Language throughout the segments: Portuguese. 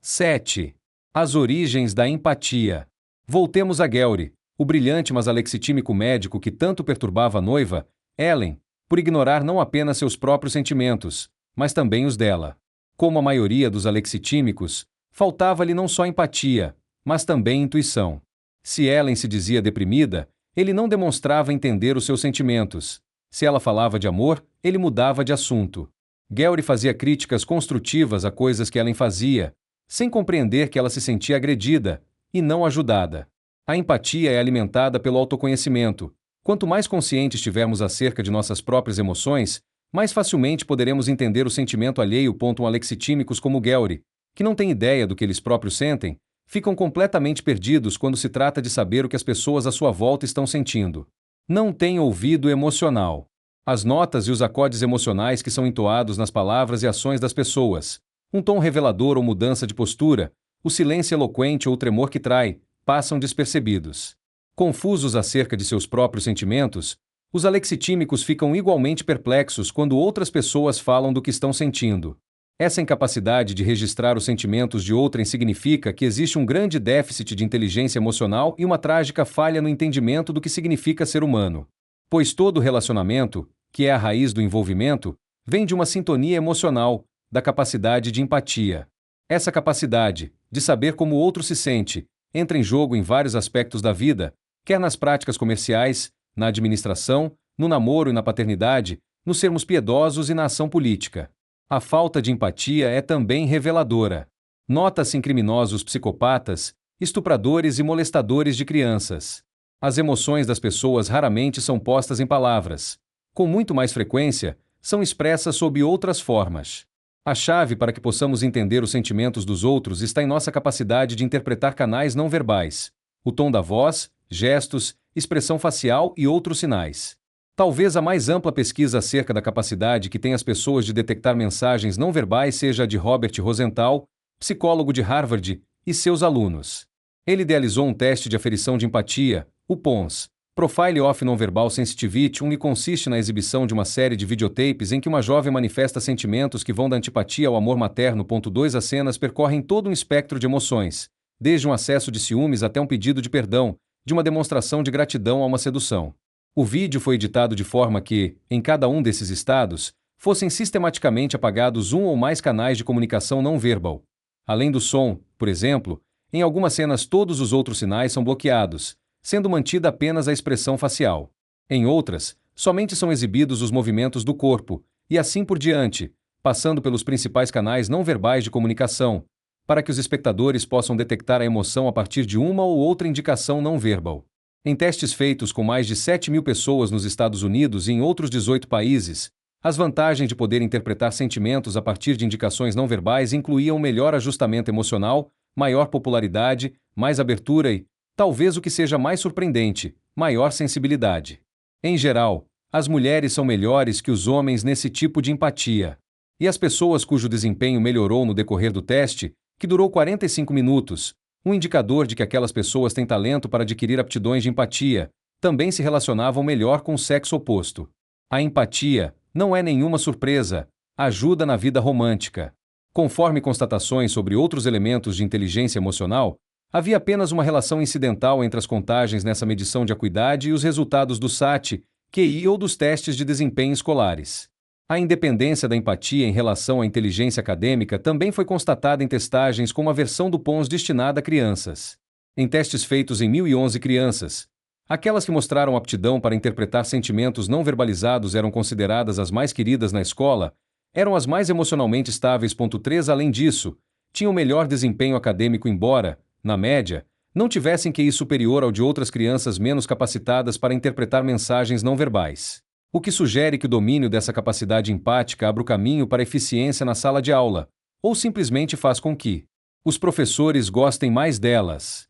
7. As origens da empatia. Voltemos a Gowry, o brilhante mas alexitímico médico que tanto perturbava a noiva, Ellen, por ignorar não apenas seus próprios sentimentos, mas também os dela. Como a maioria dos alexitímicos, faltava-lhe não só empatia, mas também intuição. Se Ellen se dizia deprimida, ele não demonstrava entender os seus sentimentos. Se ela falava de amor, ele mudava de assunto. Gowry fazia críticas construtivas a coisas que Ellen fazia, sem compreender que ela se sentia agredida, e não ajudada. A empatia é alimentada pelo autoconhecimento. Quanto mais conscientes estivermos acerca de nossas próprias emoções, mais facilmente poderemos entender o sentimento alheio. Alexitímicos como Gowry, que não têm ideia do que eles próprios sentem, ficam completamente perdidos quando se trata de saber o que as pessoas à sua volta estão sentindo. Não têm ouvido emocional. As notas e os acordes emocionais que são entoados nas palavras e ações das pessoas, um tom revelador ou mudança de postura, o silêncio eloquente ou o tremor que trai, passam despercebidos. Confusos acerca de seus próprios sentimentos, os alexitímicos ficam igualmente perplexos quando outras pessoas falam do que estão sentindo. Essa incapacidade de registrar os sentimentos de outrem significa que existe um grande déficit de inteligência emocional e uma trágica falha no entendimento do que significa ser humano. Pois todo relacionamento, que é a raiz do envolvimento, vem de uma sintonia emocional, da capacidade de empatia. Essa capacidade, de saber como o outro se sente, entra em jogo em vários aspectos da vida, quer nas práticas comerciais, na administração, no namoro e na paternidade, nos sermos piedosos e na ação política. A falta de empatia é também reveladora. Nota-se em criminosos psicopatas, estupradores e molestadores de crianças. As emoções das pessoas raramente são postas em palavras. Com muito mais frequência, são expressas sob outras formas. A chave para que possamos entender os sentimentos dos outros está em nossa capacidade de interpretar canais não verbais, o tom da voz, gestos, expressão facial e outros sinais. Talvez a mais ampla pesquisa acerca da capacidade que têm as pessoas de detectar mensagens não verbais seja a de Robert Rosenthal, psicólogo de Harvard, e seus alunos. Ele idealizou um teste de aferição de empatia, o PONS, Profile of Nonverbal Sensitivity, que consiste na exibição de uma série de videotapes em que uma jovem manifesta sentimentos que vão da antipatia ao amor materno. 2 As cenas percorrem todo um espectro de emoções, desde um acesso de ciúmes até um pedido de perdão, de uma demonstração de gratidão a uma sedução. O vídeo foi editado de forma que, em cada um desses estados, fossem sistematicamente apagados um ou mais canais de comunicação não verbal. Além do som, por exemplo, em algumas cenas todos os outros sinais são bloqueados, sendo mantida apenas a expressão facial. Em outras, somente são exibidos os movimentos do corpo, e assim por diante, passando pelos principais canais não verbais de comunicação, para que os espectadores possam detectar a emoção a partir de uma ou outra indicação não verbal. Em testes feitos com mais de 7.000 pessoas nos Estados Unidos e em outros 18 países, as vantagens de poder interpretar sentimentos a partir de indicações não verbais incluíam melhor ajustamento emocional, maior popularidade, mais abertura e, talvez o que seja mais surpreendente, maior sensibilidade. Em geral, as mulheres são melhores que os homens nesse tipo de empatia. E as pessoas cujo desempenho melhorou no decorrer do teste, que durou 45 minutos, um indicador de que aquelas pessoas têm talento para adquirir aptidões de empatia, também se relacionavam melhor com o sexo oposto. A empatia, não é nenhuma surpresa, ajuda na vida romântica. Conforme constatações sobre outros elementos de inteligência emocional, havia apenas uma relação incidental entre as contagens nessa medição de acuidade e os resultados do SAT, QI ou dos testes de desempenho escolares. A independência da empatia em relação à inteligência acadêmica também foi constatada em testagens com uma versão do PONS destinada a crianças. Em testes feitos em 1.011 crianças, aquelas que mostraram aptidão para interpretar sentimentos não verbalizados eram consideradas as mais queridas na escola, eram as mais emocionalmente estáveis. 3 Além disso, tinham melhor desempenho acadêmico embora, na média, não tivessem QI superior ao de outras crianças menos capacitadas para interpretar mensagens não verbais. O que sugere que o domínio dessa capacidade empática abre o caminho para a eficiência na sala de aula, ou simplesmente faz com que os professores gostem mais delas.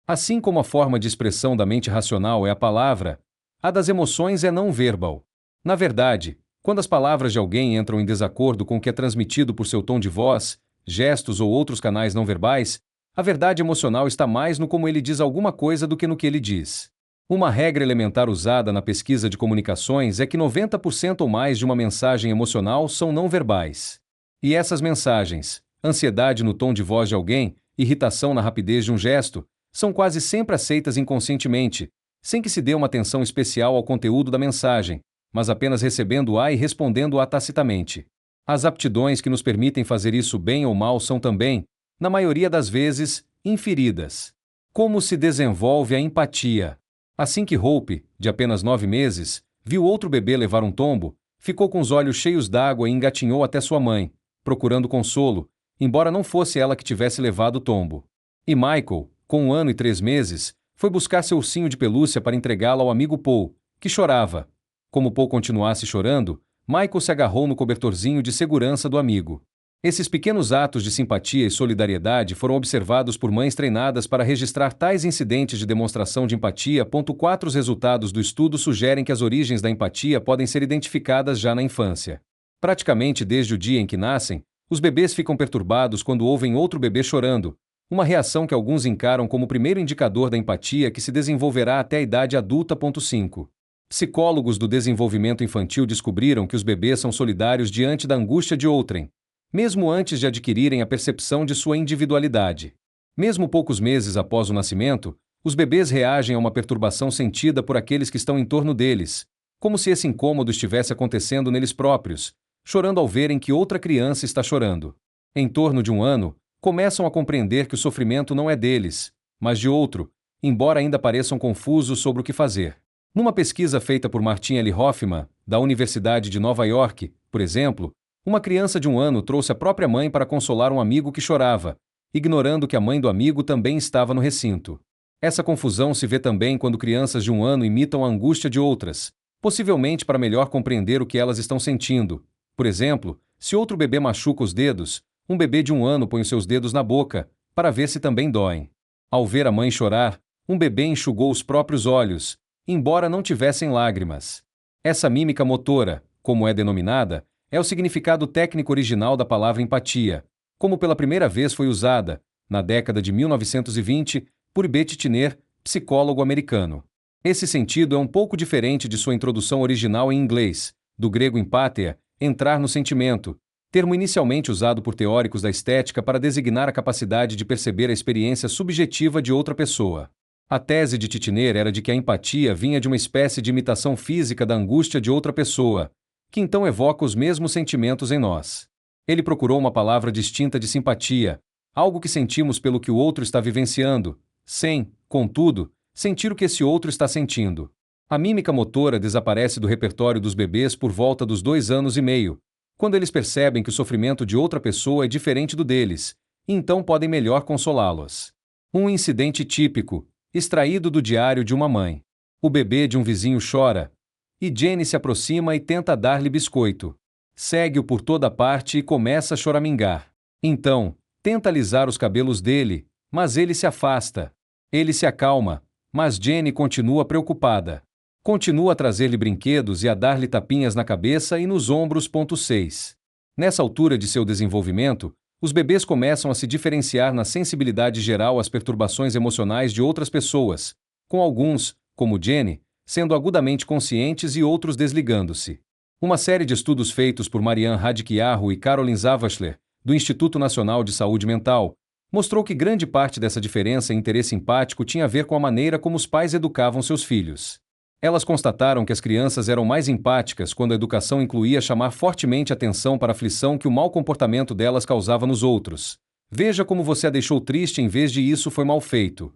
Assim como a forma de expressão da mente racional é a palavra, a das emoções é não verbal. Na verdade, quando as palavras de alguém entram em desacordo com o que é transmitido por seu tom de voz, gestos ou outros canais não verbais, a verdade emocional está mais no como ele diz alguma coisa do que no que ele diz. Uma regra elementar usada na pesquisa de comunicações é que 90% ou mais de uma mensagem emocional são não verbais. E essas mensagens, ansiedade no tom de voz de alguém, irritação na rapidez de um gesto, são quase sempre aceitas inconscientemente, sem que se dê uma atenção especial ao conteúdo da mensagem, mas apenas recebendo-a e respondendo-a tacitamente. As aptidões que nos permitem fazer isso bem ou mal são também, na maioria das vezes, inferidas. Como se desenvolve a empatia? Assim que Hope, de apenas 9 meses, viu outro bebê levar um tombo, ficou com os olhos cheios d'água e engatinhou até sua mãe, procurando consolo, embora não fosse ela que tivesse levado o tombo. E Michael, com 1 ano e 3 meses, foi buscar seu ursinho de pelúcia para entregá-lo ao amigo Paul, que chorava. Como Paul continuasse chorando, Michael se agarrou no cobertorzinho de segurança do amigo. Esses pequenos atos de simpatia e solidariedade foram observados por mães treinadas para registrar tais incidentes de demonstração de empatia. 4 Os resultados do estudo sugerem que as origens da empatia podem ser identificadas já na infância. Praticamente desde o dia em que nascem, os bebês ficam perturbados quando ouvem outro bebê chorando, uma reação que alguns encaram como o primeiro indicador da empatia que se desenvolverá até a idade adulta. 5 Psicólogos do desenvolvimento infantil descobriram que os bebês são solidários diante da angústia de outrem, mesmo antes de adquirirem a percepção de sua individualidade. Mesmo poucos meses após o nascimento, os bebês reagem a uma perturbação sentida por aqueles que estão em torno deles, como se esse incômodo estivesse acontecendo neles próprios, chorando ao verem que outra criança está chorando. Em torno de 1 ano, começam a compreender que o sofrimento não é deles, mas de outro, embora ainda pareçam confusos sobre o que fazer. Numa pesquisa feita por Martin L. Hoffman, da Universidade de Nova York, por exemplo, uma criança de 1 ano trouxe a própria mãe para consolar um amigo que chorava, ignorando que a mãe do amigo também estava no recinto. Essa confusão se vê também quando crianças de 1 ano imitam a angústia de outras, possivelmente para melhor compreender o que elas estão sentindo. Por exemplo, se outro bebê machuca os dedos, um bebê de 1 ano põe os seus dedos na boca, para ver se também doem. Ao ver a mãe chorar, um bebê enxugou os próprios olhos, embora não tivessem lágrimas. Essa mímica motora, como é denominada, é o significado técnico original da palavra empatia, como pela primeira vez foi usada, na década de 1920, por Bette Tiner, psicólogo americano. Esse sentido é um pouco diferente de sua introdução original em inglês, do grego empatheia, entrar no sentimento, termo inicialmente usado por teóricos da estética para designar a capacidade de perceber a experiência subjetiva de outra pessoa. A tese de Titiner era de que a empatia vinha de uma espécie de imitação física da angústia de outra pessoa, que então evoca os mesmos sentimentos em nós. Ele procurou uma palavra distinta de simpatia, algo que sentimos pelo que o outro está vivenciando, sem, contudo, sentir o que esse outro está sentindo. A mímica motora desaparece do repertório dos bebês por volta dos 2 anos e meio, quando eles percebem que o sofrimento de outra pessoa é diferente do deles, e então podem melhor consolá-los. Um incidente típico, extraído do diário de uma mãe. O bebê de um vizinho chora, e Jenny se aproxima e tenta dar-lhe biscoito. Segue-o por toda parte e começa a choramingar. Então, tenta alisar os cabelos dele, mas ele se afasta. Ele se acalma, mas Jenny continua preocupada. Continua a trazer-lhe brinquedos e a dar-lhe tapinhas na cabeça e nos ombros. 6 Nessa altura de seu desenvolvimento, os bebês começam a se diferenciar na sensibilidade geral às perturbações emocionais de outras pessoas, com alguns, como Jenny, sendo agudamente conscientes e outros desligando-se. Uma série de estudos feitos por Marianne Radkiyahu e Caroline Zavachler, do Instituto Nacional de Saúde Mental, mostrou que grande parte dessa diferença em interesse empático tinha a ver com a maneira como os pais educavam seus filhos. Elas constataram que as crianças eram mais empáticas quando a educação incluía chamar fortemente atenção para a aflição que o mau comportamento delas causava nos outros. Veja como você a deixou triste em vez de isso foi mal feito.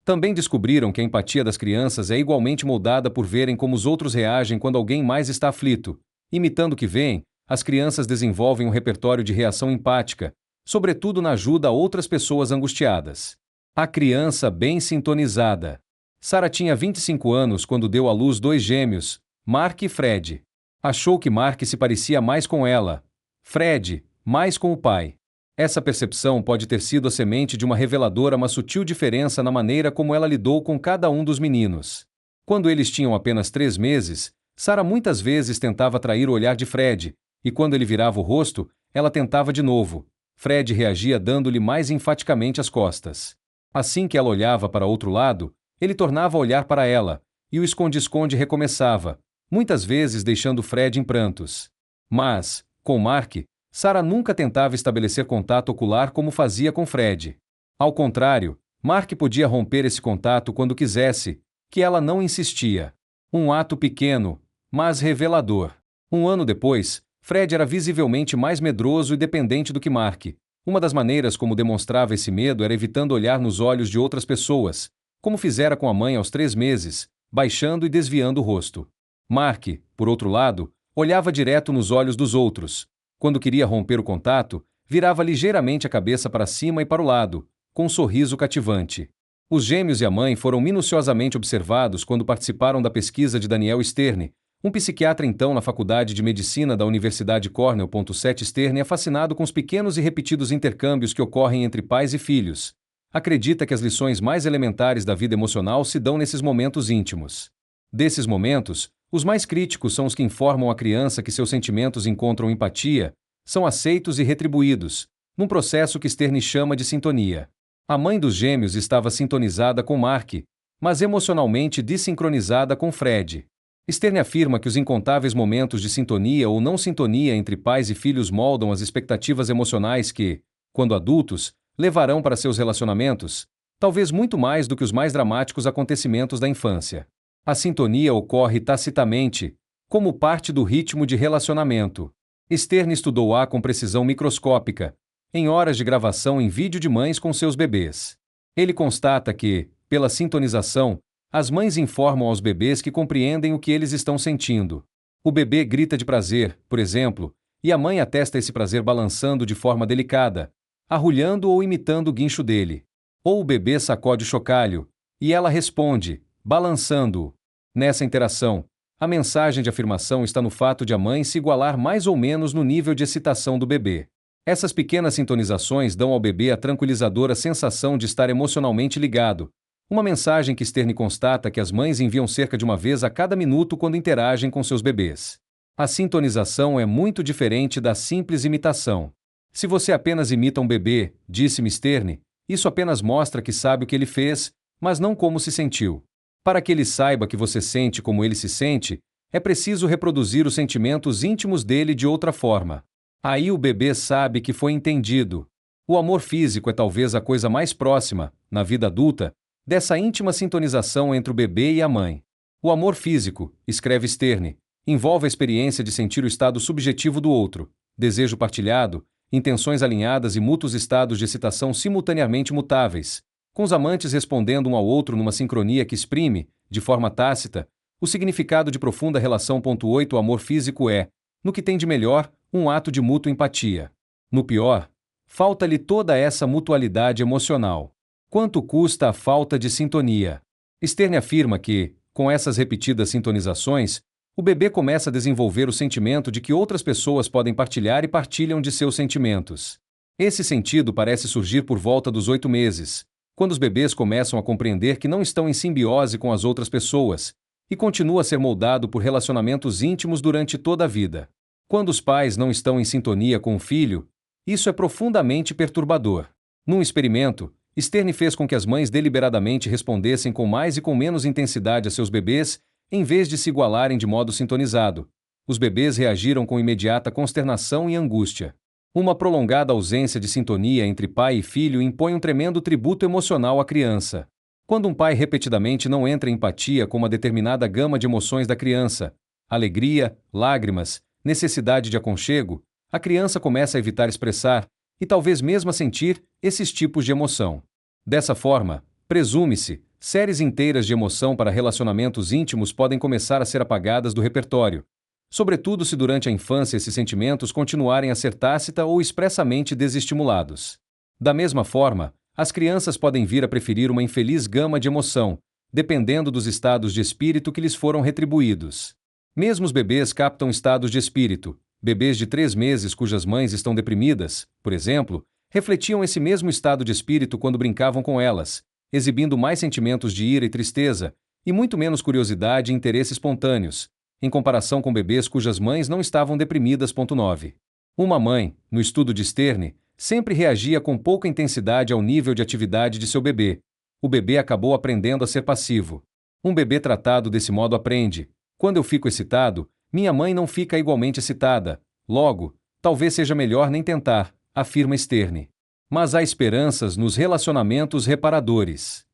Também descobriram que a empatia das crianças é igualmente moldada por verem como os outros reagem quando alguém mais está aflito. Imitando o que veem, as crianças desenvolvem um repertório de reação empática, sobretudo na ajuda a outras pessoas angustiadas. A criança bem sintonizada. Sarah tinha 25 anos quando deu à luz 2 gêmeos, Mark e Fred. Achou que Mark se parecia mais com ela, Fred, mais com o pai. Essa percepção pode ter sido a semente de uma reveladora, mas sutil diferença na maneira como ela lidou com cada um dos meninos. Quando eles tinham apenas 3 meses, Sarah muitas vezes tentava atrair o olhar de Fred, e quando ele virava o rosto, ela tentava de novo. Fred reagia dando-lhe mais enfaticamente as costas. Assim que ela olhava para outro lado, ele tornava a olhar para ela, e o esconde-esconde recomeçava, muitas vezes deixando Fred em prantos. Mas, com Mark, Sarah nunca tentava estabelecer contato ocular como fazia com Fred. Ao contrário, Mark podia romper esse contato quando quisesse, que ela não insistia. Um ato pequeno, mas revelador. Um ano depois, Fred era visivelmente mais medroso e dependente do que Mark. Uma das maneiras como demonstrava esse medo era evitando olhar nos olhos de outras pessoas, como fizera com a mãe aos 3 meses, baixando e desviando o rosto. Mark, por outro lado, olhava direto nos olhos dos outros. Quando queria romper o contato, virava ligeiramente a cabeça para cima e para o lado, com um sorriso cativante. Os gêmeos e a mãe foram minuciosamente observados quando participaram da pesquisa de Daniel Stern, um psiquiatra então na Faculdade de Medicina da Universidade Cornell. Seth Stern é fascinado com os pequenos e repetidos intercâmbios que ocorrem entre pais e filhos. Acredita que as lições mais elementares da vida emocional se dão nesses momentos íntimos. Desses momentos, os mais críticos são os que informam a criança que seus sentimentos encontram empatia, são aceitos e retribuídos, num processo que Stern chama de sintonia. A mãe dos gêmeos estava sintonizada com Mark, mas emocionalmente desincronizada com Fred. Stern afirma que os incontáveis momentos de sintonia ou não sintonia entre pais e filhos moldam as expectativas emocionais que, quando adultos, levarão para seus relacionamentos, talvez muito mais do que os mais dramáticos acontecimentos da infância. A sintonia ocorre tacitamente, como parte do ritmo de relacionamento. Stern estudou-a com precisão microscópica, em horas de gravação em vídeo de mães com seus bebês. Ele constata que, pela sintonização, as mães informam aos bebês que compreendem o que eles estão sentindo. O bebê grita de prazer, por exemplo, e a mãe atesta esse prazer balançando de forma delicada, arrulhando ou imitando o guincho dele. Ou o bebê sacode o chocalho, e ela responde, balançando-o. Nessa interação, a mensagem de afirmação está no fato de a mãe se igualar mais ou menos no nível de excitação do bebê. Essas pequenas sintonizações dão ao bebê a tranquilizadora sensação de estar emocionalmente ligado, uma mensagem que Stern constata que as mães enviam cerca de uma vez a cada minuto quando interagem com seus bebês. A sintonização é muito diferente da simples imitação. Se você apenas imita um bebê, disse-me Stern, isso apenas mostra que sabe o que ele fez, mas não como se sentiu. Para que ele saiba que você sente como ele se sente, é preciso reproduzir os sentimentos íntimos dele de outra forma. Aí o bebê sabe que foi entendido. O amor físico é talvez a coisa mais próxima, na vida adulta, dessa íntima sintonização entre o bebê e a mãe. O amor físico, escreve Stern, envolve a experiência de sentir o estado subjetivo do outro, desejo partilhado, intenções alinhadas e mútuos estados de excitação simultaneamente mutáveis, com os amantes respondendo um ao outro numa sincronia que exprime, de forma tácita, o significado de profunda relação. 8 O amor físico é, no que tem de melhor, um ato de mútua empatia. No pior, falta-lhe toda essa mutualidade emocional. Quanto custa a falta de sintonia? Stern afirma que, com essas repetidas sintonizações, o bebê começa a desenvolver o sentimento de que outras pessoas podem partilhar e partilham de seus sentimentos. Esse sentido parece surgir por volta dos 8 meses, quando os bebês começam a compreender que não estão em simbiose com as outras pessoas, e continua a ser moldado por relacionamentos íntimos durante toda a vida. Quando os pais não estão em sintonia com o filho, isso é profundamente perturbador. Num experimento, Stern fez com que as mães deliberadamente respondessem com mais e com menos intensidade a seus bebês, em vez de se igualarem de modo sintonizado. Os bebês reagiram com imediata consternação e angústia. Uma prolongada ausência de sintonia entre pai e filho impõe um tremendo tributo emocional à criança. Quando um pai repetidamente não entra em empatia com uma determinada gama de emoções da criança, alegria, lágrimas, necessidade de aconchego, a criança começa a evitar expressar, e talvez mesmo a sentir, esses tipos de emoção. Dessa forma, presume-se, séries inteiras de emoção para relacionamentos íntimos podem começar a ser apagadas do repertório, sobretudo se durante a infância esses sentimentos continuarem a ser tácita ou expressamente desestimulados. Da mesma forma, as crianças podem vir a preferir uma infeliz gama de emoção, dependendo dos estados de espírito que lhes foram retribuídos. Mesmo os bebês captam estados de espírito. Bebês de 3 meses cujas mães estão deprimidas, por exemplo, refletiam esse mesmo estado de espírito quando brincavam com elas, exibindo mais sentimentos de ira e tristeza, e muito menos curiosidade e interesse espontâneos, em comparação com bebês cujas mães não estavam deprimidas. 9. Uma mãe, no estudo de Stern, sempre reagia com pouca intensidade ao nível de atividade de seu bebê. O bebê acabou aprendendo a ser passivo. Um bebê tratado desse modo aprende: quando eu fico excitado, minha mãe não fica igualmente excitada. Logo, talvez seja melhor nem tentar, afirma Sterne. Mas há esperanças nos relacionamentos reparadores.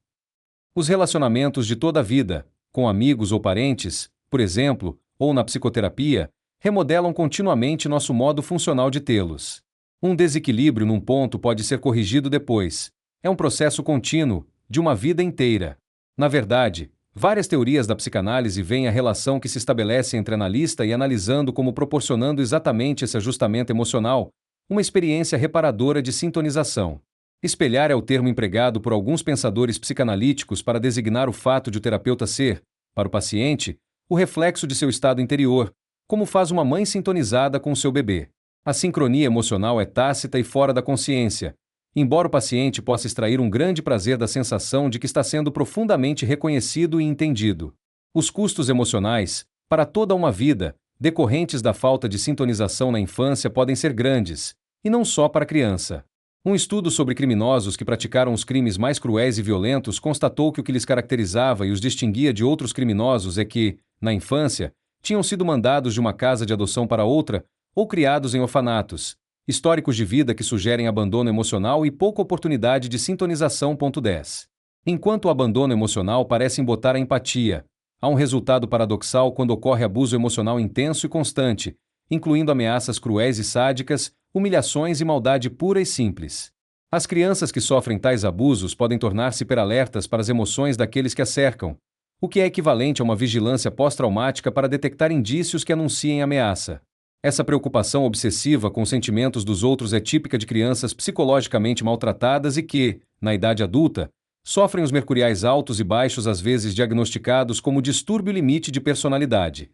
Os relacionamentos de toda a vida, com amigos ou parentes, por exemplo, ou na psicoterapia, remodelam continuamente nosso modo funcional de tê-los. Um desequilíbrio num ponto pode ser corrigido depois. É um processo contínuo, de uma vida inteira. Na verdade, várias teorias da psicanálise veem a relação que se estabelece entre analista e analisando como proporcionando exatamente esse ajustamento emocional, uma experiência reparadora de sintonização. Espelhar é o termo empregado por alguns pensadores psicanalíticos para designar o fato de o terapeuta ser, para o paciente, o reflexo de seu estado interior, como faz uma mãe sintonizada com seu bebê. A sincronia emocional é tácita e fora da consciência, embora o paciente possa extrair um grande prazer da sensação de que está sendo profundamente reconhecido e entendido. Os custos emocionais, para toda uma vida, decorrentes da falta de sintonização na infância podem ser grandes, e não só para a criança. Um estudo sobre criminosos que praticaram os crimes mais cruéis e violentos constatou que o que lhes caracterizava e os distinguia de outros criminosos é que, na infância, tinham sido mandados de uma casa de adoção para outra ou criados em orfanatos, históricos de vida que sugerem abandono emocional e pouca oportunidade de sintonização. 10. Enquanto o abandono emocional parece embotar a empatia, há um resultado paradoxal quando ocorre abuso emocional intenso e constante, incluindo ameaças cruéis e sádicas, humilhações e maldade pura e simples. As crianças que sofrem tais abusos podem tornar-se hiperalertas para as emoções daqueles que as cercam, o que é equivalente a uma vigilância pós-traumática para detectar indícios que anunciem ameaça. Essa preocupação obsessiva com os sentimentos dos outros é típica de crianças psicologicamente maltratadas e que, na idade adulta, sofrem os mercuriais altos e baixos às vezes diagnosticados como distúrbio limite de personalidade.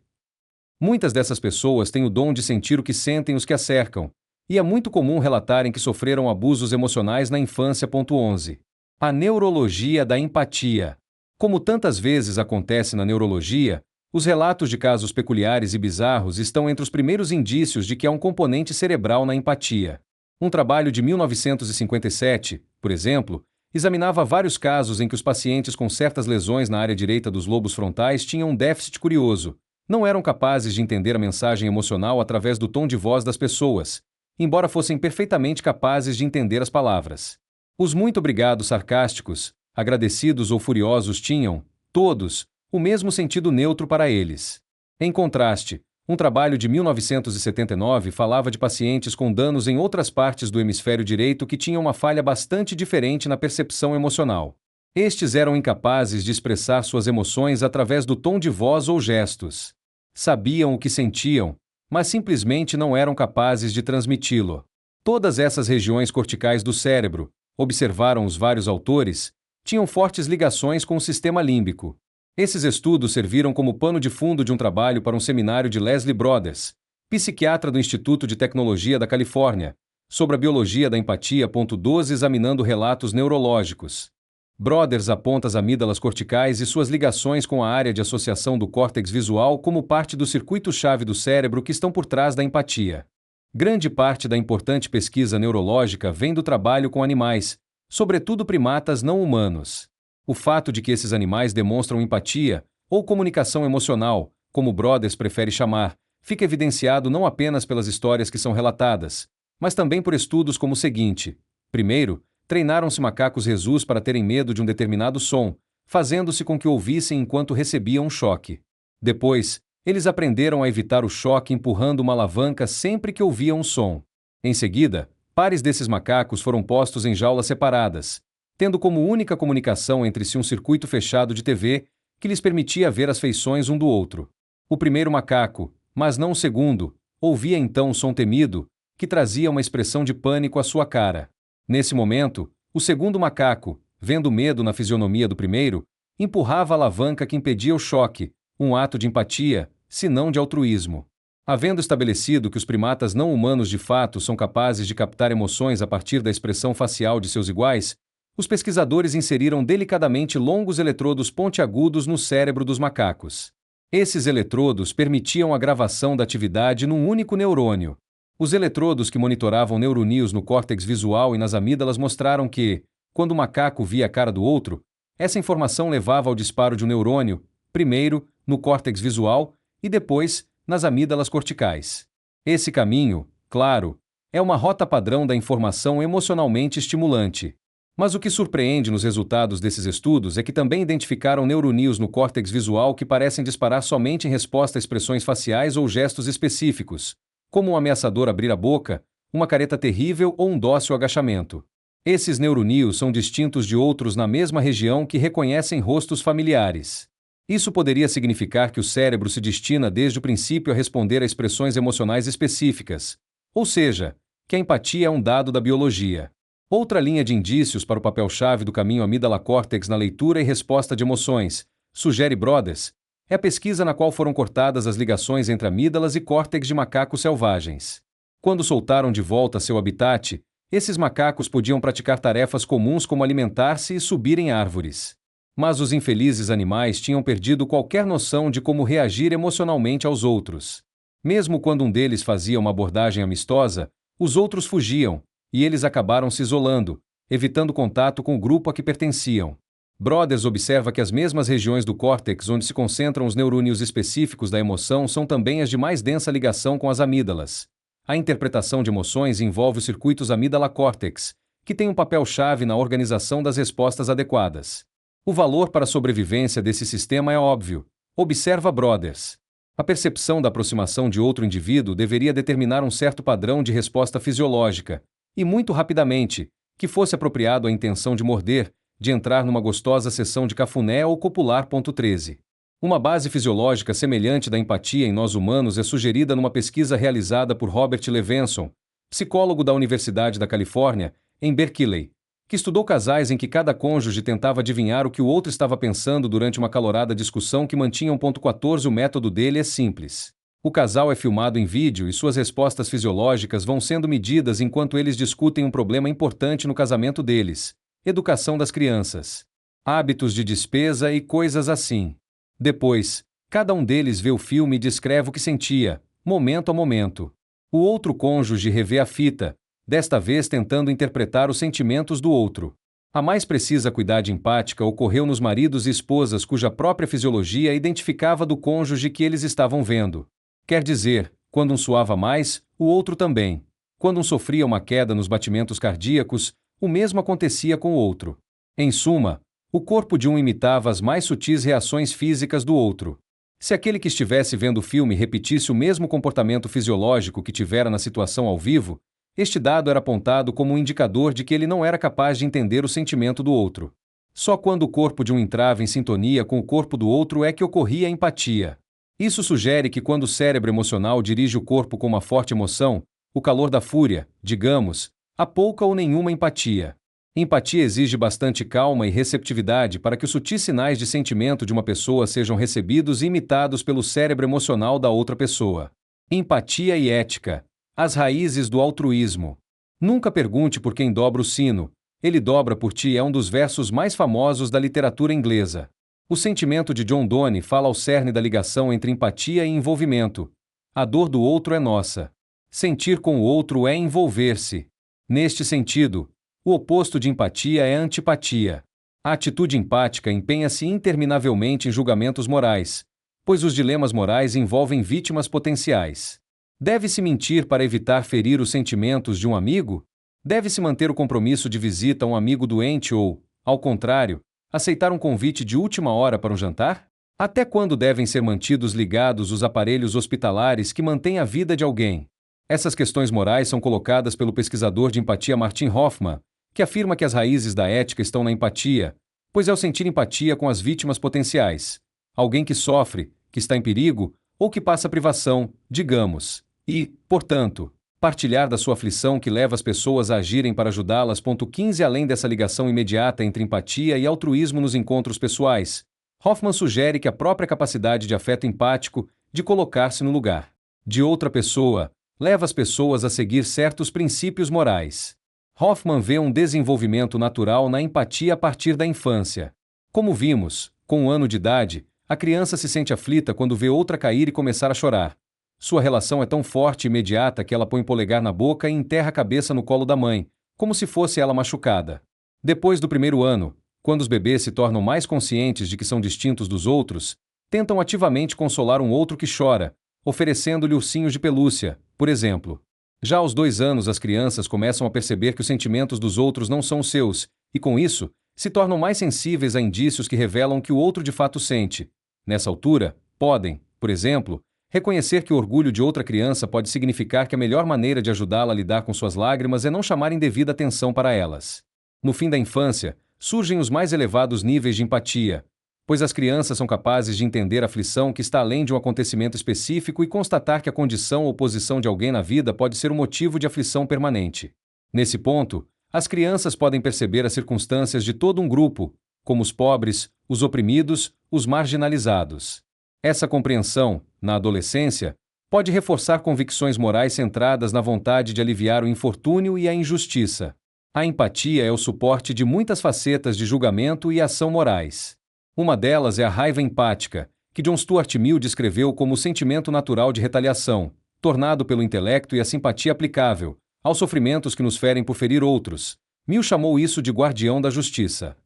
Muitas dessas pessoas têm o dom de sentir o que sentem os que as cercam, e é muito comum relatarem que sofreram abusos emocionais na infância. 11. A neurologia da empatia. Como tantas vezes acontece na neurologia, os relatos de casos peculiares e bizarros estão entre os primeiros indícios de que há um componente cerebral na empatia. Um trabalho de 1957, por exemplo, examinava vários casos em que os pacientes com certas lesões na área direita dos lobos frontais tinham um déficit curioso. Não eram capazes de entender a mensagem emocional através do tom de voz das pessoas, embora fossem perfeitamente capazes de entender as palavras. Os muito obrigados sarcásticos, agradecidos ou furiosos tinham, todos, o mesmo sentido neutro para eles. Em contraste, um trabalho de 1979 falava de pacientes com danos em outras partes do hemisfério direito que tinham uma falha bastante diferente na percepção emocional. Estes eram incapazes de expressar suas emoções através do tom de voz ou gestos. Sabiam o que sentiam, mas simplesmente não eram capazes de transmiti-lo. Todas essas regiões corticais do cérebro, observaram os vários autores, tinham fortes ligações com o sistema límbico. Esses estudos serviram como pano de fundo de um trabalho para um seminário de Leslie Brothers, psiquiatra do Instituto de Tecnologia da Califórnia, sobre a biologia da empatia. 12 Examinando relatos neurológicos. Brothers aponta as amígdalas corticais e suas ligações com a área de associação do córtex visual como parte do circuito-chave do cérebro que estão por trás da empatia. Grande parte da importante pesquisa neurológica vem do trabalho com animais, sobretudo primatas não humanos. O fato de que esses animais demonstram empatia, ou comunicação emocional, como Brothers prefere chamar, fica evidenciado não apenas pelas histórias que são relatadas, mas também por estudos como o seguinte. Primeiro, treinaram-se macacos rhesus para terem medo de um determinado som, fazendo-se com que ouvissem enquanto recebiam um choque. Depois, eles aprenderam a evitar o choque empurrando uma alavanca sempre que ouviam um som. Em seguida, pares desses macacos foram postos em jaulas separadas, tendo como única comunicação entre si um circuito fechado de TV que lhes permitia ver as feições um do outro. O primeiro macaco, mas não o segundo, ouvia então um som temido, que trazia uma expressão de pânico à sua cara. Nesse momento, o segundo macaco, vendo medo na fisionomia do primeiro, empurrava a alavanca que impedia o choque, um ato de empatia, se não de altruísmo. Havendo estabelecido que os primatas não humanos de fato são capazes de captar emoções a partir da expressão facial de seus iguais, os pesquisadores inseriram delicadamente longos eletrodos pontiagudos no cérebro dos macacos. Esses eletrodos permitiam a gravação da atividade num único neurônio. Os eletrodos que monitoravam neurônios no córtex visual e nas amígdalas mostraram que, quando o macaco via a cara do outro, essa informação levava ao disparo de um neurônio, primeiro, no córtex visual, e depois, nas amígdalas corticais. Esse caminho, Claro, é uma rota padrão da informação emocionalmente estimulante. Mas o que surpreende nos resultados desses estudos é que também identificaram neurônios no córtex visual que parecem disparar somente em resposta a expressões faciais ou gestos específicos, como um ameaçador abrir a boca, uma careta terrível ou um dócil agachamento. Esses neurônios são distintos de outros na mesma região que reconhecem rostos familiares. Isso poderia significar que o cérebro se destina desde o princípio a responder a expressões emocionais específicas, ou seja, que a empatia é um dado da biologia. Outra linha de indícios para o papel-chave do caminho amígdala-córtex na leitura e resposta de emoções, sugere Broders, é a pesquisa na qual foram cortadas as ligações entre amígdalas e córtex de macacos selvagens. Quando soltaram de volta seu habitat, esses macacos podiam praticar tarefas comuns como alimentar-se e subir em árvores. Mas os infelizes animais tinham perdido qualquer noção de como reagir emocionalmente aos outros. Mesmo quando um deles fazia uma abordagem amistosa, os outros fugiam, e eles acabaram se isolando, evitando contato com o grupo a que pertenciam. Broders observa que as mesmas regiões do córtex onde se concentram os neurônios específicos da emoção são também as de mais densa ligação com as amígdalas. A interpretação de emoções envolve os circuitos amígdala-córtex, que têm um papel-chave na organização das respostas adequadas. O valor para a sobrevivência desse sistema é óbvio, observa Broders. A percepção da aproximação de outro indivíduo deveria determinar um certo padrão de resposta fisiológica, e muito rapidamente, que fosse apropriado à intenção de morder, de entrar numa gostosa sessão de cafuné ou copular. 13. Uma base fisiológica semelhante da empatia em nós humanos é sugerida numa pesquisa realizada por Robert Levenson, psicólogo da Universidade da Califórnia, em Berkeley, que estudou casais em que cada cônjuge tentava adivinhar o que o outro estava pensando durante uma acalorada discussão que mantinham. 14. O método dele é simples. O casal é filmado em vídeo e suas respostas fisiológicas vão sendo medidas enquanto eles discutem um problema importante no casamento deles: educação das crianças, hábitos de despesa e coisas assim. Depois, cada um deles vê o filme e descreve o que sentia, momento a momento. O outro cônjuge revê a fita, desta vez tentando interpretar os sentimentos do outro. A mais precisa cuidade empática ocorreu nos maridos e esposas cuja própria fisiologia identificava do cônjuge que eles estavam vendo. Quer dizer, quando um suava mais, o outro também. Quando um sofria uma queda nos batimentos cardíacos, o mesmo acontecia com o outro. Em suma, o corpo de um imitava as mais sutis reações físicas do outro. Se aquele que estivesse vendo o filme repetisse o mesmo comportamento fisiológico que tivera na situação ao vivo, este dado era apontado como um indicador de que ele não era capaz de entender o sentimento do outro. Só quando o corpo de um entrava em sintonia com o corpo do outro é que ocorria a empatia. Isso sugere que quando o cérebro emocional dirige o corpo com uma forte emoção, o calor da fúria, digamos, há pouca ou nenhuma empatia. Empatia exige bastante calma e receptividade para que os sutis sinais de sentimento de uma pessoa sejam recebidos e imitados pelo cérebro emocional da outra pessoa. Empatia e ética. As raízes do altruísmo. Nunca pergunte por quem dobra o sino, ele dobra por ti é um dos versos mais famosos da literatura inglesa. O sentimento de John Donne fala ao cerne da ligação entre empatia e envolvimento. A dor do outro é nossa. Sentir com o outro é envolver-se. Neste sentido, o oposto de empatia é antipatia. A atitude empática empenha-se interminavelmente em julgamentos morais, pois os dilemas morais envolvem vítimas potenciais. Deve-se mentir para evitar ferir os sentimentos de um amigo? Deve-se manter o compromisso de visita a um amigo doente ou, ao contrário, aceitar um convite de última hora para um jantar? Até quando devem ser mantidos ligados os aparelhos hospitalares que mantêm a vida de alguém? Essas questões morais são colocadas pelo pesquisador de empatia Martin Hoffman, que afirma que as raízes da ética estão na empatia, pois é o sentir empatia com as vítimas potenciais, alguém que sofre, que está em perigo ou que passa privação, digamos, e, portanto, partilhar da sua aflição que leva as pessoas a agirem para ajudá-las. 15 Além dessa ligação imediata entre empatia e altruísmo nos encontros pessoais, Hoffman sugere que a própria capacidade de afeto empático, de colocar-se no lugar de outra pessoa, leva as pessoas a seguir certos princípios morais. Hoffman vê um desenvolvimento natural na empatia a partir da infância. Como vimos, com 1 ano de idade, a criança se sente aflita quando vê outra cair e começar a chorar. Sua relação é tão forte e imediata que ela põe o polegar na boca e enterra a cabeça no colo da mãe, como se fosse ela machucada. Depois do 1º ano, quando os bebês se tornam mais conscientes de que são distintos dos outros, tentam ativamente consolar um outro que chora, oferecendo-lhe ursinhos de pelúcia, por exemplo. Já aos 2 anos, as crianças começam a perceber que os sentimentos dos outros não são os seus, e com isso, se tornam mais sensíveis a indícios que revelam que o outro de fato sente. Nessa altura, podem, por exemplo, reconhecer que o orgulho de outra criança pode significar que a melhor maneira de ajudá-la a lidar com suas lágrimas é não chamar indevida atenção para elas. No fim da infância, surgem os mais elevados níveis de empatia, pois as crianças são capazes de entender a aflição que está além de um acontecimento específico e constatar que a condição ou posição de alguém na vida pode ser um motivo de aflição permanente. Nesse ponto, as crianças podem perceber as circunstâncias de todo um grupo, como os pobres, os oprimidos, os marginalizados. Essa compreensão, na adolescência, pode reforçar convicções morais centradas na vontade de aliviar o infortúnio e a injustiça. A empatia é o suporte de muitas facetas de julgamento e ação morais. Uma delas é a raiva empática, que John Stuart Mill descreveu como o sentimento natural de retaliação, tornado pelo intelecto e a simpatia aplicável aos sofrimentos que nos ferem por ferir outros. Mill chamou isso de guardião da justiça.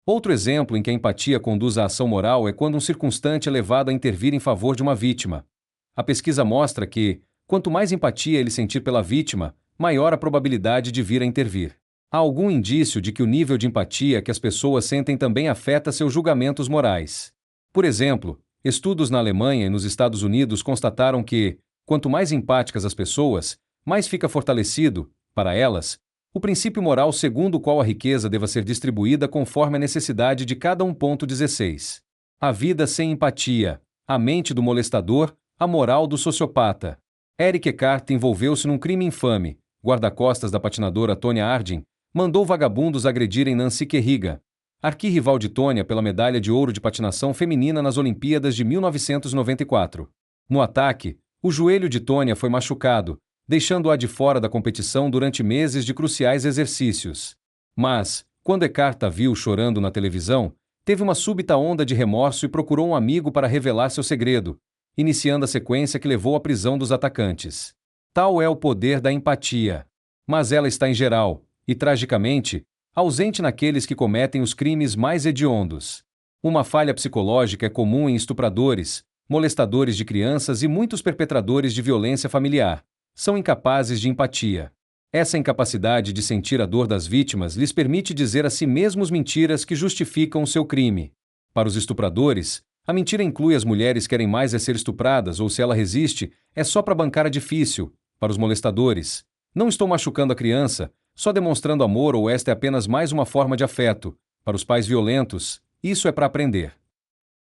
Outro exemplo em que a empatia conduz à ação moral é quando um circunstante é levado a intervir em favor de uma vítima. A pesquisa mostra que, quanto mais empatia ele sentir pela vítima, maior a probabilidade de vir a intervir. Há algum indício de que o nível de empatia que as pessoas sentem também afeta seus julgamentos morais. Por exemplo, estudos na Alemanha e nos Estados Unidos constataram que, quanto mais empáticas as pessoas, mais fica fortalecido, para elas, o princípio moral segundo o qual a riqueza deva ser distribuída conforme a necessidade de cada 1.16. A vida sem empatia, a mente do molestador, a moral do sociopata. Eric Eckart envolveu-se num crime infame. Guarda-costas da patinadora Tonya Harding mandou vagabundos agredirem Nancy Kerrigan, arquirrival de Tonya pela medalha de ouro de patinação feminina nas Olimpíadas de 1994. No ataque, o joelho de Tonya foi machucado, deixando-a de fora da competição durante meses de cruciais exercícios. Mas, quando Eckart a viu chorando na televisão, teve uma súbita onda de remorso e procurou um amigo para revelar seu segredo, iniciando a sequência que levou à prisão dos atacantes. Tal é o poder da empatia. Mas ela está em geral, e tragicamente, ausente naqueles que cometem os crimes mais hediondos. Uma falha psicológica é comum em estupradores, molestadores de crianças e muitos perpetradores de violência familiar. São incapazes de empatia. Essa incapacidade de sentir a dor das vítimas lhes permite dizer a si mesmos mentiras que justificam o seu crime. Para os estupradores, a mentira inclui as mulheres querem mais é ser estupradas ou se ela resiste, é só para bancar a difícil. Para os molestadores, não estou machucando a criança, só demonstrando amor ou esta é apenas mais uma forma de afeto. Para os pais violentos, isso é para aprender.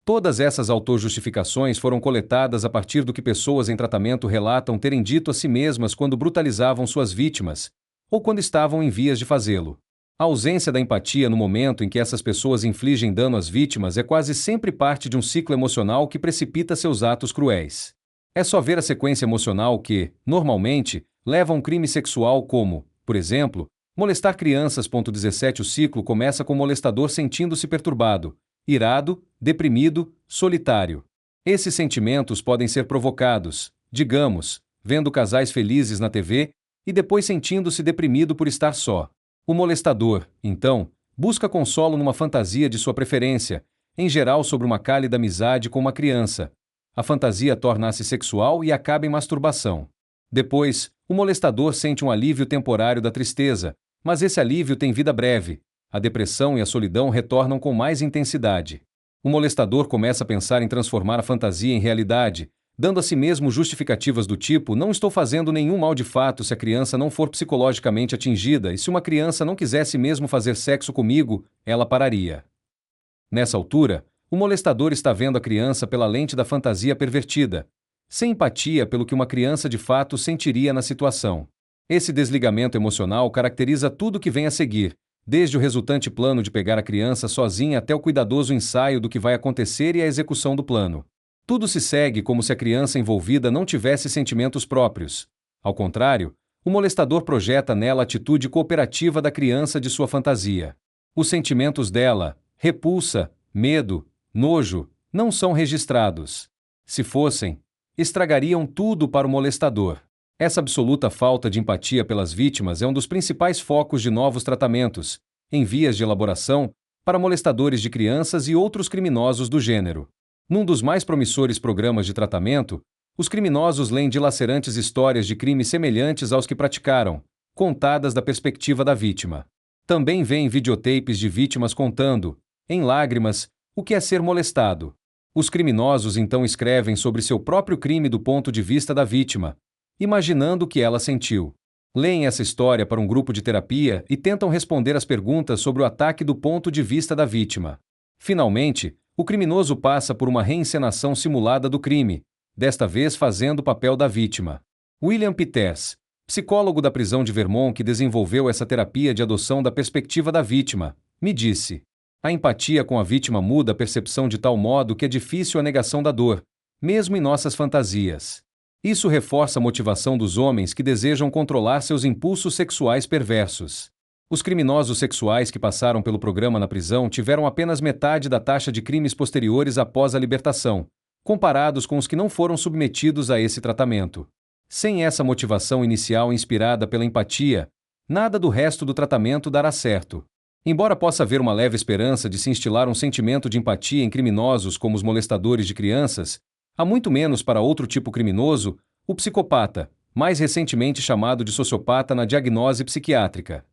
Todas essas autojustificações foram coletadas a partir do que pessoas em tratamento relatam terem dito a si mesmas quando brutalizavam suas vítimas, ou quando estavam em vias de fazê-lo. A ausência da empatia no momento em que essas pessoas infligem dano às vítimas é quase sempre parte de um ciclo emocional que precipita seus atos cruéis. É só ver a sequência emocional que, normalmente, leva a um crime sexual como, por exemplo, molestar crianças. 17 O ciclo começa com o molestador sentindo-se perturbado, irado, deprimido, solitário. Esses sentimentos podem ser provocados, digamos, vendo casais felizes na TV, e depois sentindo-se deprimido por estar só. O molestador, então, busca consolo numa fantasia de sua preferência, em geral sobre uma cálida amizade com uma criança. A fantasia torna-se sexual e acaba em masturbação. Depois, o molestador sente um alívio temporário da tristeza, mas esse alívio tem vida breve. A depressão e a solidão retornam com mais intensidade. O molestador começa a pensar em transformar a fantasia em realidade, dando a si mesmo justificativas do tipo: não estou fazendo nenhum mal de fato se a criança não for psicologicamente atingida e se uma criança não quisesse mesmo fazer sexo comigo, ela pararia. Nessa altura, o molestador está vendo a criança pela lente da fantasia pervertida, sem empatia pelo que uma criança de fato sentiria na situação. Esse desligamento emocional caracteriza tudo que vem a seguir, desde o resultante plano de pegar a criança sozinha até o cuidadoso ensaio do que vai acontecer e a execução do plano. Tudo se segue como se a criança envolvida não tivesse sentimentos próprios. Ao contrário, o molestador projeta nela a atitude cooperativa da criança de sua fantasia. Os sentimentos dela, repulsa, medo, nojo, não são registrados. Se fossem, estragariam tudo para o molestador. Essa absoluta falta de empatia pelas vítimas é um dos principais focos de novos tratamentos, em vias de elaboração, para molestadores de crianças e outros criminosos do gênero. Num dos mais promissores programas de tratamento, Os criminosos leem dilacerantes histórias de crimes semelhantes aos que praticaram, contadas da perspectiva da vítima. Também veem videotapes de vítimas contando, em lágrimas, o que é ser molestado. Os criminosos então escrevem sobre seu próprio crime do ponto de vista da vítima, imaginando o que ela sentiu. Leem essa história para um grupo de terapia e tentam responder às perguntas sobre o ataque do ponto de vista da vítima. Finalmente, o criminoso passa por uma reencenação simulada do crime, desta vez fazendo o papel da vítima. William Peters, psicólogo da prisão de Vermont que desenvolveu essa terapia de adoção da perspectiva da vítima, me disse: a empatia com a vítima muda a percepção de tal modo que é difícil a negação da dor, mesmo em nossas fantasias. Isso reforça a motivação dos homens que desejam controlar seus impulsos sexuais perversos. Os criminosos sexuais que passaram pelo programa na prisão tiveram apenas metade da taxa de crimes posteriores após a libertação, comparados com os que não foram submetidos a esse tratamento. Sem essa motivação inicial inspirada pela empatia, nada do resto do tratamento dará certo. Embora possa haver uma leve esperança de se instilar um sentimento de empatia em criminosos como os molestadores de crianças, há muito menos para outro tipo criminoso, o psicopata, mais recentemente chamado de sociopata na diagnose psiquiátrica.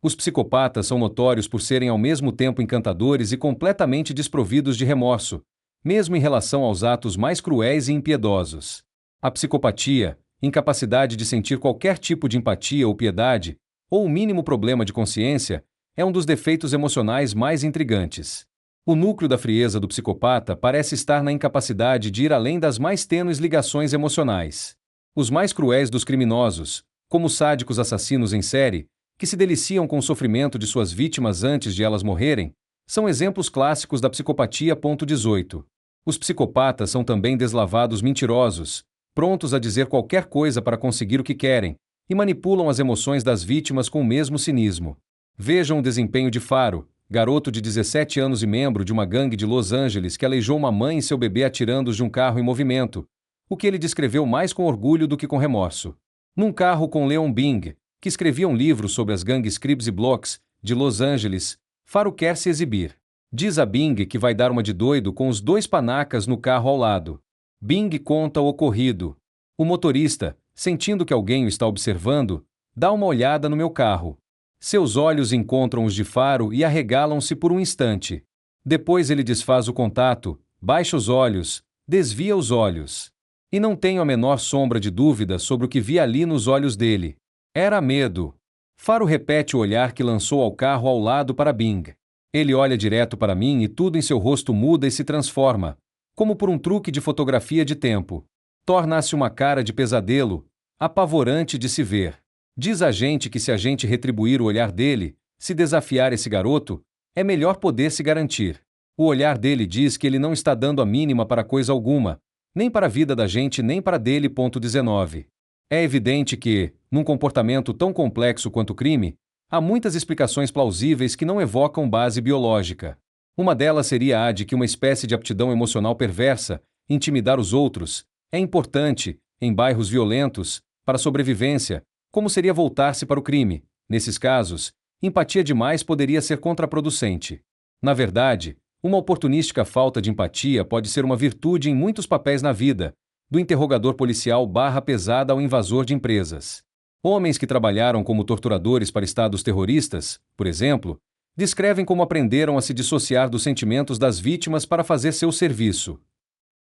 Os psicopatas são notórios por serem ao mesmo tempo encantadores e completamente desprovidos de remorso, mesmo em relação aos atos mais cruéis e impiedosos. A psicopatia, incapacidade de sentir qualquer tipo de empatia ou piedade, ou o mínimo problema de consciência, é um dos defeitos emocionais mais intrigantes. O núcleo da frieza do psicopata parece estar na incapacidade de ir além das mais tênues ligações emocionais. Os mais cruéis dos criminosos, como os sádicos assassinos em série, que se deliciam com o sofrimento de suas vítimas antes de elas morrerem, são exemplos clássicos da psicopatia. 18. Os psicopatas são também deslavados mentirosos, prontos a dizer qualquer coisa para conseguir o que querem, e manipulam as emoções das vítimas com o mesmo cinismo. Vejam o desempenho de Faro, garoto de 17 anos e membro de uma gangue de Los Angeles que aleijou uma mãe e seu bebê atirando-os de um carro em movimento, o que ele descreveu mais com orgulho do que com remorso. Num carro com Leon Bing, que escrevia um livro sobre as gangues Crips e Blocks, de Los Angeles, Faro quer se exibir. Diz a Bing que vai dar uma de doido com os dois panacas no carro ao lado. Bing conta o ocorrido. O motorista, sentindo que alguém o está observando, dá uma olhada no meu carro. Seus olhos encontram os de Faro e arregalam-se por um instante. Depois ele desfaz o contato, baixa os olhos, desvia os olhos. E não tenho a menor sombra de dúvida sobre o que vi ali nos olhos dele. Era medo. Faro repete o olhar que lançou ao carro ao lado para Bing. Ele olha direto para mim e tudo em seu rosto muda e se transforma, como por um truque de fotografia de tempo. Torna-se uma cara de pesadelo, apavorante de se ver. Diz a gente que se a gente retribuir o olhar dele, se desafiar esse garoto, é melhor poder se garantir. O olhar dele diz que ele não está dando a mínima para coisa alguma, nem para a vida da gente nem para dele. 19. É evidente que, num comportamento tão complexo quanto o crime, há muitas explicações plausíveis que não evocam base biológica. Uma delas seria a de que uma espécie de aptidão emocional perversa, intimidar os outros, é importante, em bairros violentos, para a sobrevivência, como seria voltar-se para o crime. Nesses casos, empatia demais poderia ser contraproducente. Na verdade, uma oportunística falta de empatia pode ser uma virtude em muitos papéis na vida, do interrogador policial barra pesada ao invasor de empresas. Homens que trabalharam como torturadores para estados terroristas, por exemplo, descrevem como aprenderam a se dissociar dos sentimentos das vítimas para fazer seu serviço.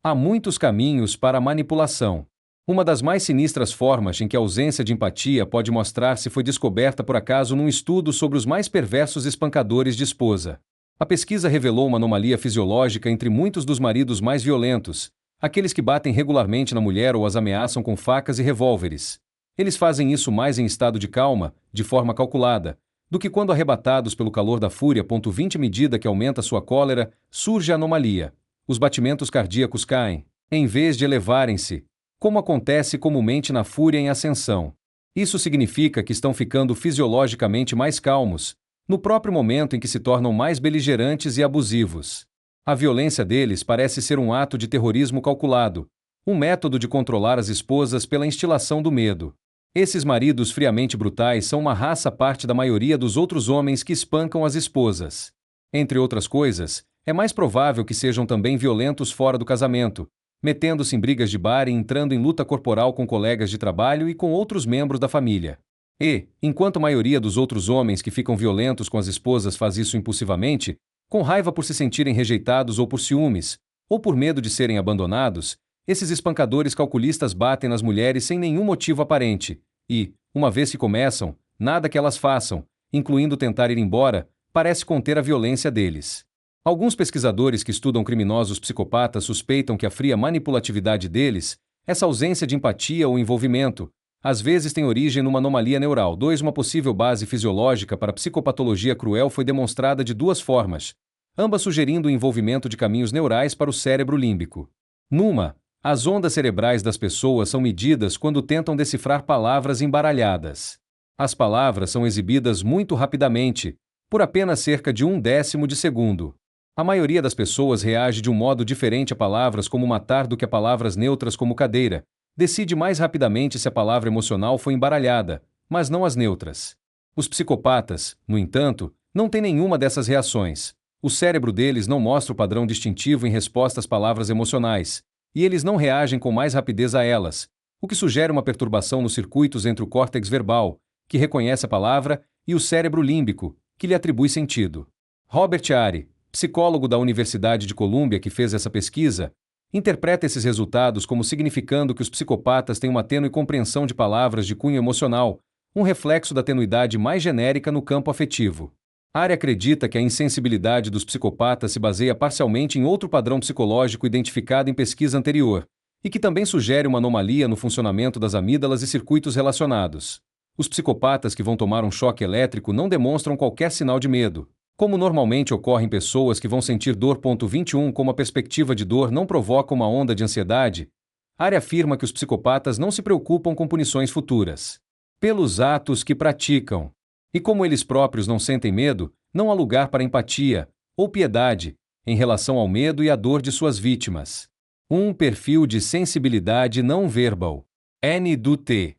Há muitos caminhos para a manipulação. Uma das mais sinistras formas em que a ausência de empatia pode mostrar-se foi descoberta por acaso num estudo sobre os mais perversos espancadores de esposa. A pesquisa revelou uma anomalia fisiológica entre muitos dos maridos mais violentos, aqueles que batem regularmente na mulher ou as ameaçam com facas e revólveres. Eles fazem isso mais em estado de calma, de forma calculada, do que quando arrebatados pelo calor da fúria. 20 medida que aumenta sua cólera, surge a anomalia. Os batimentos cardíacos caem, em vez de elevarem-se, como acontece comumente na fúria em ascensão. Isso significa que estão ficando fisiologicamente mais calmos, no próprio momento em que se tornam mais beligerantes e abusivos. A violência deles parece ser um ato de terrorismo calculado, um método de controlar as esposas pela instilação do medo. Esses maridos friamente brutais são uma raça à parte da maioria dos outros homens que espancam as esposas. Entre outras coisas, é mais provável que sejam também violentos fora do casamento, metendo-se em brigas de bar e entrando em luta corporal com colegas de trabalho e com outros membros da família. E, enquanto a maioria dos outros homens que ficam violentos com as esposas faz isso impulsivamente, com raiva por se sentirem rejeitados ou por ciúmes, ou por medo de serem abandonados, esses espancadores calculistas batem nas mulheres sem nenhum motivo aparente, e, uma vez que começam, nada que elas façam, incluindo tentar ir embora, parece conter a violência deles. Alguns pesquisadores que estudam criminosos psicopatas suspeitam que a fria manipulatividade deles, essa ausência de empatia ou envolvimento, às vezes tem origem numa anomalia neural. 2. Uma possível base fisiológica para a psicopatologia cruel foi demonstrada de duas formas, ambas sugerindo o envolvimento de caminhos neurais para o cérebro límbico. Numa, as ondas cerebrais das pessoas são medidas quando tentam decifrar palavras embaralhadas. As palavras são exibidas muito rapidamente, por apenas cerca de 1/10 de segundo. A maioria das pessoas reage de um modo diferente a palavras como matar do que a palavras neutras como cadeira. Decide mais rapidamente se a palavra emocional foi embaralhada, mas não as neutras. Os psicopatas, no entanto, não têm nenhuma dessas reações. O cérebro deles não mostra o padrão distintivo em resposta às palavras emocionais, e eles não reagem com mais rapidez a elas, o que sugere uma perturbação nos circuitos entre o córtex verbal, que reconhece a palavra, e o cérebro límbico, que lhe atribui sentido. Robert Ari, psicólogo da Universidade de Colômbia que fez essa pesquisa, interpreta esses resultados como significando que os psicopatas têm uma tênue compreensão de palavras de cunho emocional, um reflexo da tenuidade mais genérica no campo afetivo. Ari acredita que a insensibilidade dos psicopatas se baseia parcialmente em outro padrão psicológico identificado em pesquisa anterior, e que também sugere uma anomalia no funcionamento das amígdalas e circuitos relacionados. Os psicopatas que vão tomar um choque elétrico não demonstram qualquer sinal de medo, como normalmente ocorre em pessoas que vão sentir dor. 21 Como a perspectiva de dor não provoca uma onda de ansiedade, Ari afirma que os psicopatas não se preocupam com punições futuras, pelos atos que praticam. E como eles próprios não sentem medo, não há lugar para empatia, ou piedade, em relação ao medo e à dor de suas vítimas. Um perfil de sensibilidade não verbal. N. do T.